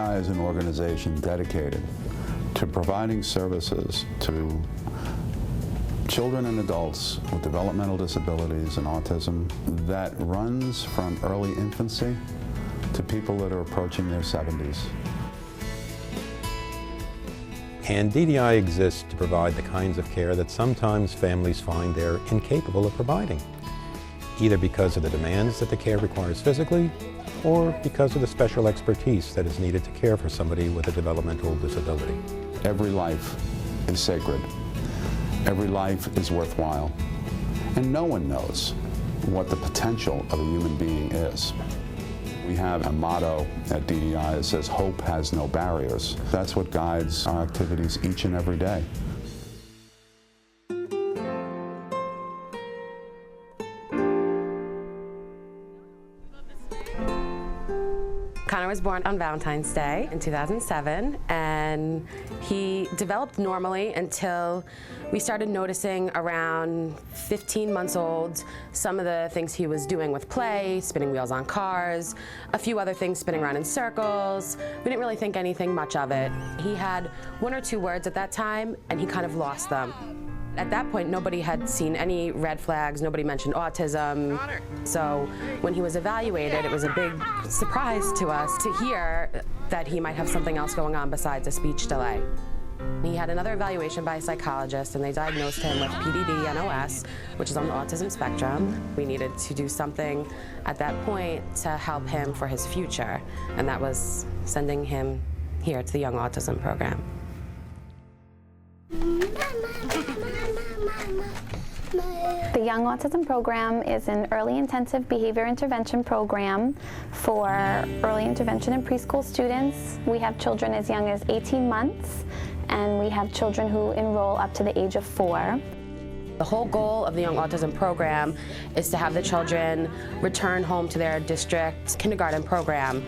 DDI is an organization dedicated to providing services to children and adults with developmental disabilities and autism that runs from early infancy to people that are approaching their 70s. And DDI exists to provide the kinds of care that sometimes families find they're incapable of providing, either because of the demands that the care requires physically, or because of the special expertise that is needed to care for somebody with a developmental disability. Every life is sacred. Every life is worthwhile. And no one knows what the potential of a human being is. We have a motto at DDI that says, "Hope has no barriers." That's what guides our activities each and every day. Connor was born on Valentine's Day in 2007, and he developed normally until we started noticing around 15 months old some of the things he was doing with play, spinning wheels on cars, a few other things spinning around in circles. We didn't really think anything much of it. He had 1 or 2 words at that time, and he kind of lost them. At that point, nobody had seen any red flags, nobody mentioned autism. So when he was evaluated, it was a big surprise to us to hear that he might have something else going on besides a speech delay. He had another evaluation by a psychologist, and they diagnosed him with PDD-NOS, which is on the autism spectrum. We needed to do something at that point to help him for his future, and that was sending him here to the Young Autism program. The Young Autism program is an early intensive behavior intervention program for early intervention and preschool students. We have children as young as 18 months, and we have children who enroll up to the age of 4. The whole goal of the Young Autism program is to have the children return home to their district kindergarten program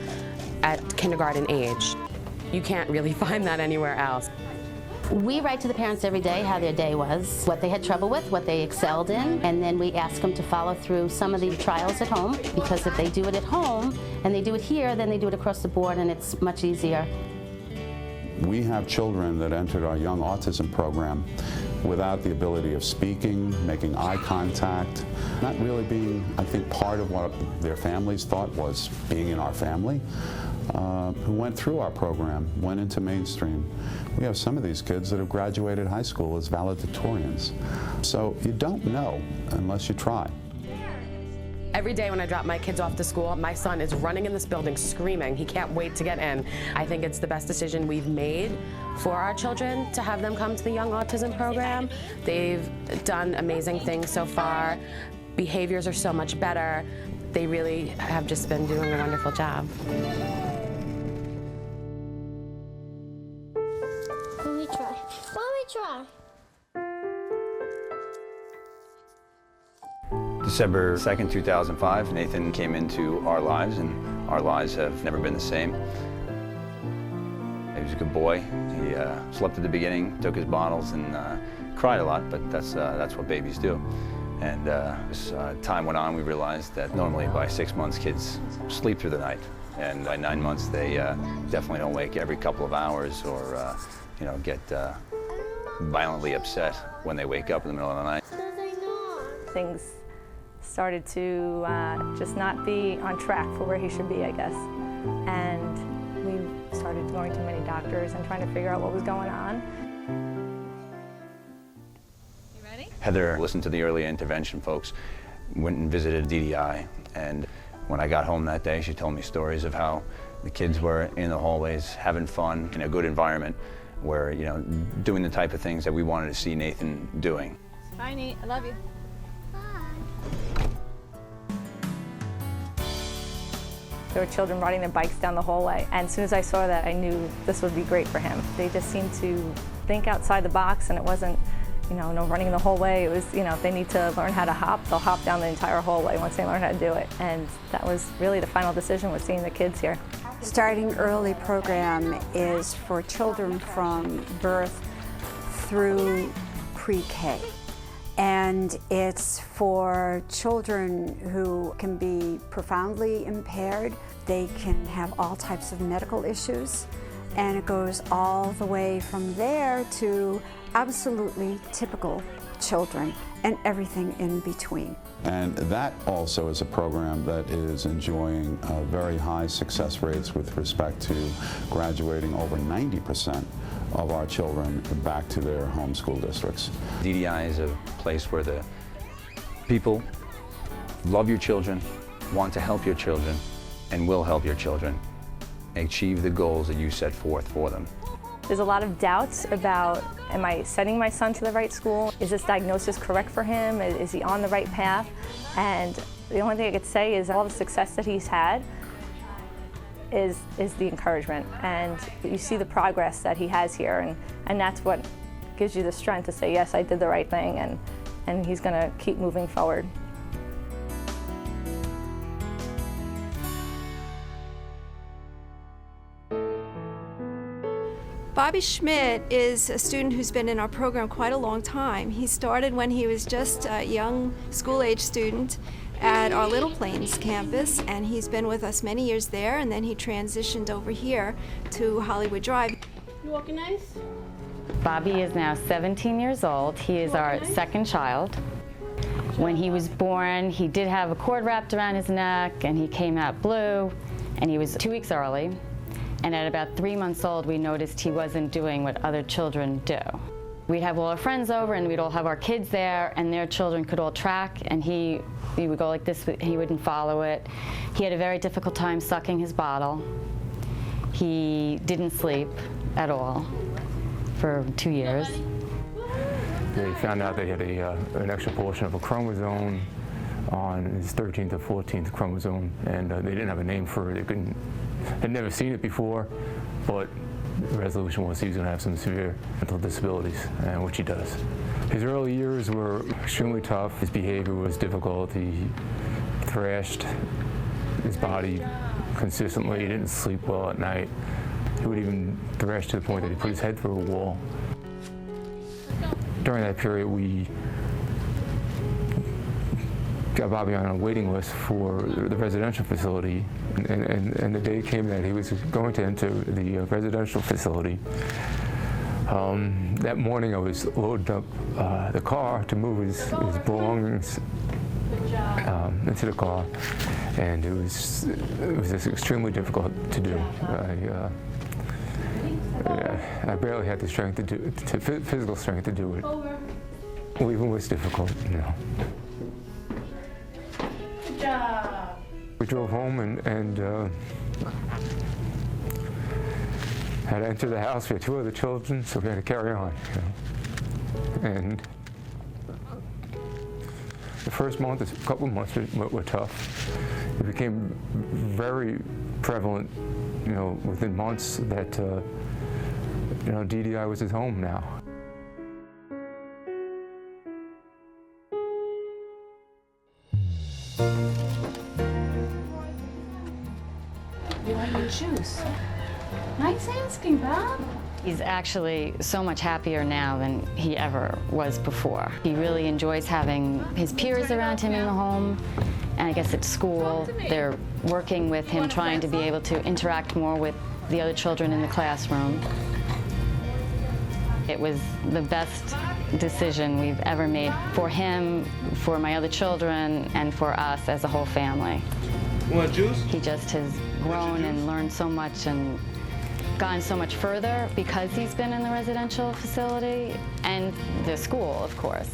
at kindergarten age. You can't really find that anywhere else. We write to the parents every day how their day was, what they had trouble with, what they excelled in, and then we ask them to follow through some of the trials at home, because if they do it at home and they do it here, then they do it across the board, and it's much easier. We have children that entered our Young Autism program without the ability of speaking, making eye contact, not really being, I think, part of what their families thought was being in our family, who went through our program, went into mainstream. We have some of these kids that have graduated high school as valedictorians. So you don't know unless you try. Every day when I drop my kids off to school, my son is running in this building screaming. He can't wait to get in. I think it's the best decision we've made for our children to have them come to the Young Autism program. They've done amazing things so far. Behaviors are so much better. They really have just been doing a wonderful job. December 2nd, 2005, Nathan came into our lives, and our lives have never been the same. He was a good boy. He slept at the beginning, took his bottles, and cried a lot, but that's what babies do. And as time went on, we realized that normally by 6 months, kids sleep through the night. And by 9 months, they definitely don't wake every couple of hours or get violently upset when they wake up in the middle of the night. Things started to just not be on track for where he should be, I guess. And we started going to many doctors and trying to figure out what was going on. You ready? Heather listened to the early intervention folks, went and visited DDI, and when I got home that day, she told me stories of how the kids were in the hallways having fun in a good environment where, doing the type of things that we wanted to see Nathan doing. Bye, Nate. I love you. There were children riding their bikes down the hallway, and as soon as I saw that, I knew this would be great for him. They just seemed to think outside the box, and it wasn't, no running in the hallway. It was, if they need to learn how to hop, they'll hop down the entire hallway once they learn how to do it. And that was really the final decision, was seeing the kids here. Starting Early program is for children from birth through pre-K. And it's for children who can be profoundly impaired. They can have all types of medical issues, and it goes all the way from there to absolutely typical children and everything in between. And that also is a program that is enjoying very high success rates with respect to graduating over 90% of our children back to their home school districts. DDI is a place where the people love your children, want to help your children, and will help your children achieve the goals that you set forth for them. There's a lot of doubts about, am I sending my son to the right school? Is this diagnosis correct for him? Is he on the right path? And the only thing I could say is all the success that he's had is the encouragement. And you see the progress that he has here, and that's what gives you the strength to say, yes, I did the right thing, and he's going to keep moving forward. Bobby Schmidt is a student who's been in our program quite a long time. He started when he was just a young school-age student at our Little Plains campus, and he's been with us many years there, and then he transitioned over here to Hollywood Drive. You walking nice? Bobby is now 17 years old. He is our second child. When he was born, he did have a cord wrapped around his neck, and he came out blue, and he was 2 weeks early. And at about 3 months old, we noticed he wasn't doing what other children do. We'd have all our friends over, and we'd all have our kids there, and their children could all track, and he would go like this, he wouldn't follow it. He had a very difficult time sucking his bottle. He didn't sleep at all for 2 years. They found out they had an extra portion of a chromosome on his 13th or 14th chromosome, and they didn't have a name for it. They had never seen it before, but the resolution was he was going to have some severe mental disabilities, which he does. His early years were extremely tough. His behavior was difficult. He thrashed his body consistently. He didn't sleep well at night. He would even thrash to the point that he put his head through a wall. During that period, we got Bobby on a waiting list for the residential facility, and the day came that he was going to enter the residential facility. That morning I was loading up the car to move his belongings into the car, and it was just extremely difficult to do. I barely had the strength to do it, physical strength to do it. Leaving was difficult, you know. Good job. We drove home and had to enter the house. We had 2 other children, so we had to carry on, you know. And the first month, a couple of months were tough. It became very prevalent, you know, within months that, you know, DDI was his home now. You want your juice? Nice asking, Bob. He's actually so much happier now than he ever was before. He really enjoys having his peers around him in the home, and I guess at school they're working with him, trying to be able to interact more with the other children in the classroom. It was the best decision we've ever made for him, for my other children, and for us as a whole family. You want juice? He just has grown and learned so much and gone so much further because he's been in the residential facility and the school, of course.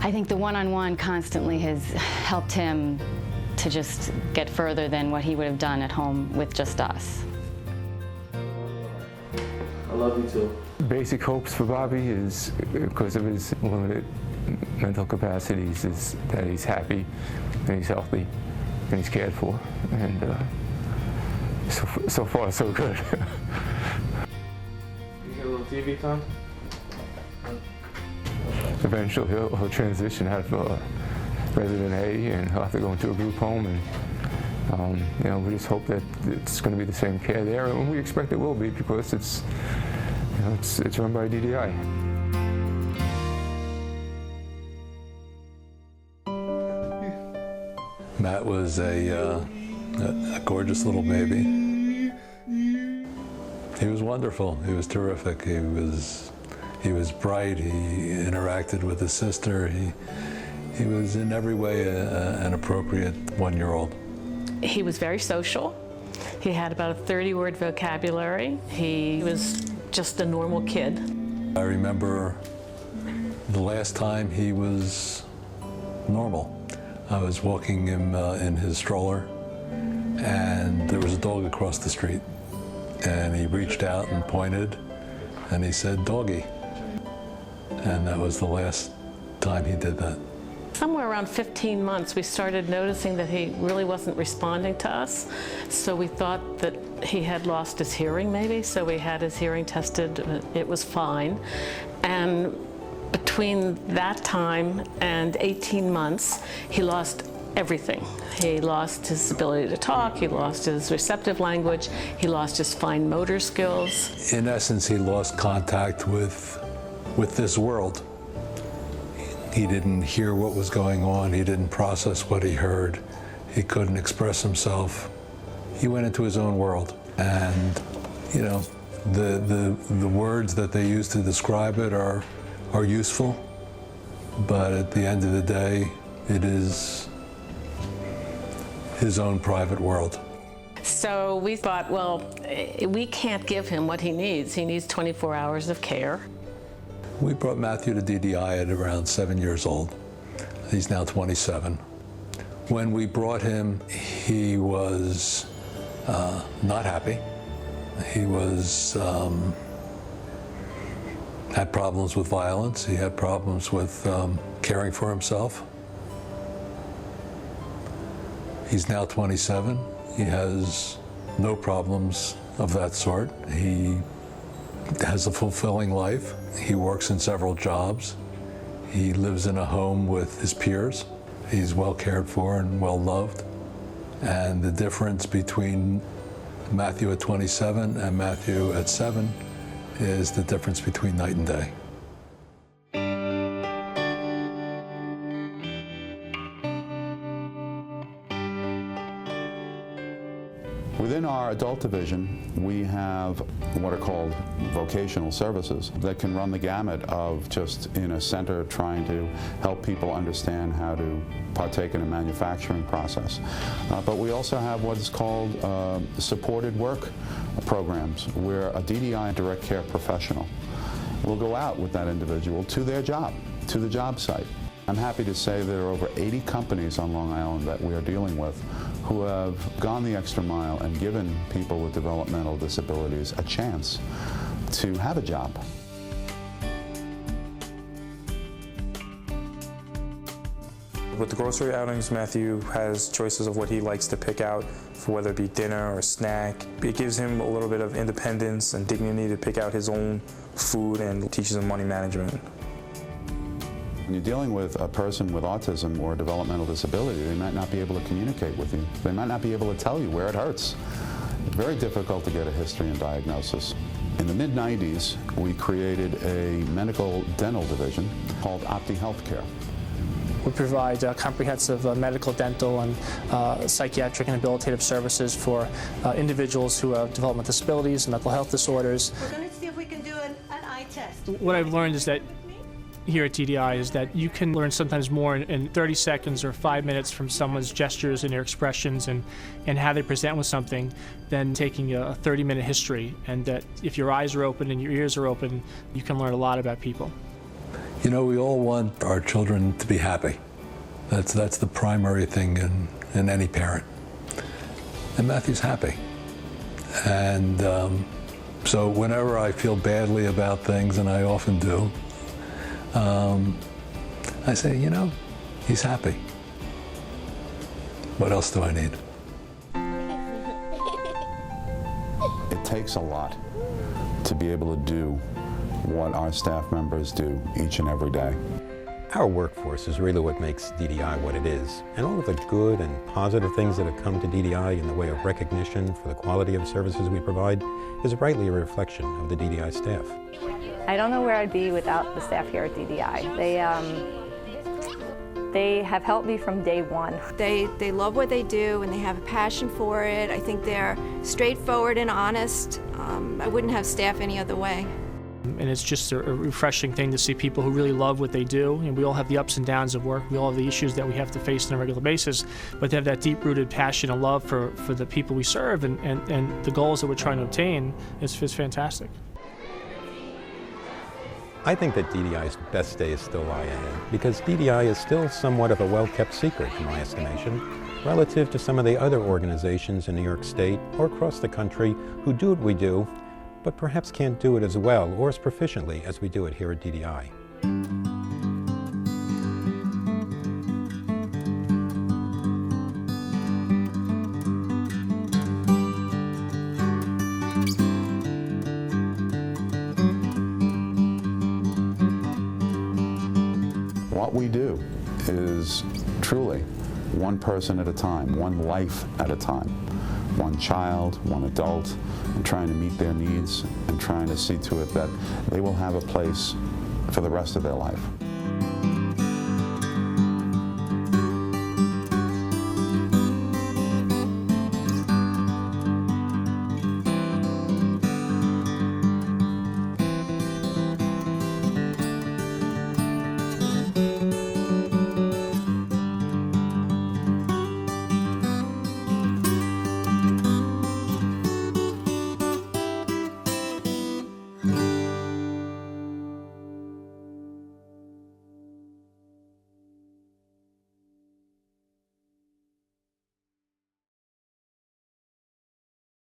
I think the one-on-one constantly has helped him to just get further than what he would have done at home with just us. I love you too. Basic hopes for Bobby is, because of his limited mental capacities, is that he's happy and he's healthy and he's cared for. And so far, so good. You get a little TV time? Eventually, he'll transition out of Resident A, and he'll have to go into a group home. And you know, we just hope that it's going to be the same care there, and we expect it will be because it's, you know, it's run by DDI. Matt was a gorgeous little baby. He was wonderful. He was terrific. He was bright. He interacted with his sister. He was in every way an appropriate one-year-old. He was very social. He had about a 30-word vocabulary. He was just a normal kid. I remember the last time he was normal. I was walking him in his stroller, and there was a dog across the street. And he reached out and pointed, and he said, "Doggy." And that was the last time he did that. Somewhere around 15 months, we started noticing that he really wasn't responding to us. So we thought that he had lost his hearing maybe, so we had his hearing tested. It was fine. And between that time and 18 months, he lost everything. He lost his ability to talk, he lost his receptive language, he lost his fine motor skills. In essence, he lost contact with this world. He didn't hear what was going on, he didn't process what he heard, he couldn't express himself. He went into his own world, and you know, the words that they use to describe it are useful, but at the end of the day, it is his own private world. So we thought, well, we can't give him what he needs. He needs 24 hours of care. We brought Matthew to DDI at around 7 years old. He's now 27. When we brought him, he was not happy. He was had problems with violence. He had problems with caring for himself. He's now 27. He has no problems of that sort. He has a fulfilling life. He works in several jobs. He lives in a home with his peers. He's well cared for and well loved. And the difference between Matthew at 27 and Matthew at 7 is the difference between night and day. Within our adult division, we have what are called vocational services that can run the gamut of just in a center trying to help people understand how to partake in a manufacturing process. But we also have what is called supported work programs, where a DDI direct care professional will go out with that individual to their job, to the job site. I'm happy to say there are over 80 companies on Long Island that we are dealing with who have gone the extra mile and given people with developmental disabilities a chance to have a job. With the grocery outings, Matthew has choices of what he likes to pick out, for whether it be dinner or snack. It gives him a little bit of independence and dignity to pick out his own food and teaches him money management. When you're dealing with a person with autism or developmental disability, they might not be able to communicate with you. They might not be able to tell you where it hurts. It's very difficult to get a history and diagnosis. In the mid-90s, we created a medical dental division called Opti Healthcare. We provide comprehensive medical, dental, and psychiatric and rehabilitative services for individuals who have developmental disabilities and mental health disorders. We're going to see if we can do an eye test. What I've learned is that here at DDI is that you can learn sometimes more in 30 seconds or 5 minutes from someone's gestures and their expressions and how they present with something than taking a 30-minute history. And that if your eyes are open and your ears are open, you can learn a lot about people. You know, we all want our children to be happy. That's the primary thing in any parent. And Matthew's happy. And so whenever I feel badly about things, and I often do, I say, you know, he's happy. What else do I need? It takes a lot to be able to do what our staff members do each and every day. Our workforce is really what makes DDI what it is. And all of the good and positive things that have come to DDI in the way of recognition for the quality of services we provide is rightly a reflection of the DDI staff. I don't know where I'd be without the staff here at DDI. They have helped me from day one. They love what they do and they have a passion for it. I think they're straightforward and honest. I wouldn't have staff any other way. And it's just a refreshing thing to see people who really love what they do. And we all have the ups and downs of work. We all have the issues that we have to face on a regular basis. But to have that deep-rooted passion and love for the people we serve and the goals that we're trying to obtain is fantastic. I think that DDI's best days still lie ahead, because DDI is still somewhat of a well-kept secret, in my estimation, relative to some of the other organizations in New York State or across the country who do what we do, but perhaps can't do it as well or as proficiently as we do it here at DDI. What we do is truly one person at a time, one life at a time, one child, one adult, and trying to meet their needs and trying to see to it that they will have a place for the rest of their life.